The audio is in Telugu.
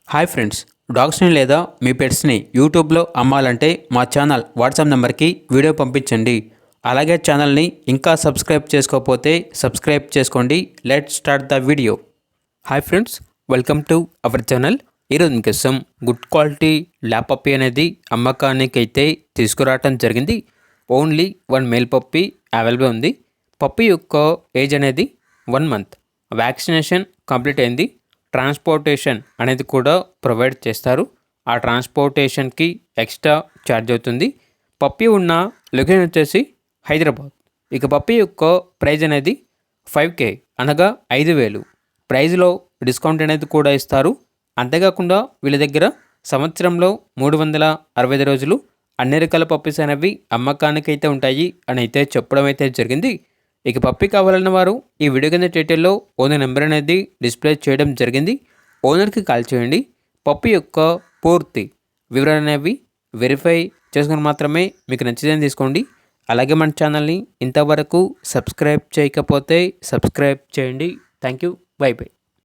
హాయ్ ఫ్రెండ్స్, డాగ్స్ని లేదా మీ పెట్స్ని యూట్యూబ్లో అమ్మాలంటే మా ఛానల్ వాట్సాప్ నెంబర్కి వీడియో పంపించండి. అలాగే ఛానల్ని ఇంకా సబ్స్క్రైబ్ చేసుకోకపోతే సబ్స్క్రైబ్ చేసుకోండి. Let start the video. Hi friends, welcome to our channel. ఈరోజు మీకోసం గుడ్ క్వాలిటీ ల్యాబ్ పప్పీ అనేది అమ్మకానికి అయితే తీసుకురావటం జరిగింది. ఓన్లీ 1 మేల్ పప్పీ అవైలబుల్ ఉంది. పప్పీ యొక్క ఏజ్ అనేది 1 మంత్. వ్యాక్సినేషన్ కంప్లీట్ అయింది. ట్రాన్స్పోర్టేషన్ అనేది కూడా ప్రొవైడ్ చేస్తారు. ఆ ట్రాన్స్పోర్టేషన్కి ఎక్స్ట్రా ఛార్జ్ అవుతుంది. పప్పీ ఉన్న లొకేషన్ వచ్చేసి హైదరాబాద్. ఇక పప్పీ యొక్క ప్రైజ్ అనేది 5K అనగా 5,000. ప్రైజ్లో డిస్కౌంట్ అనేది కూడా ఇస్తారు. అంతేకాకుండా వీళ్ళ దగ్గర సంవత్సరంలో 365 రోజులు అన్ని రకాల పప్పీస్ అనేవి అమ్మకానికి అయితే ఉంటాయి అని అయితే చెప్పడం అయితే జరిగింది. ఇక పప్పీ కావాలన్న వారు ఈ వీడియో కింద టైటిల్లో ఓనర్ నెంబర్ అనేది డిస్ప్లే చేయడం జరిగింది. ఓనర్కి కాల్ చేయండి. పప్పీ యొక్క పూర్తి వివరాలు అనేవి వెరిఫై చేసుకుని మాత్రమే మీకు నచ్చితే తీసుకోండి. అలాగే మన ఛానల్ని ఇంతవరకు సబ్స్క్రైబ్ చేయకపోతే సబ్స్క్రైబ్ చేయండి. Thank you. By by.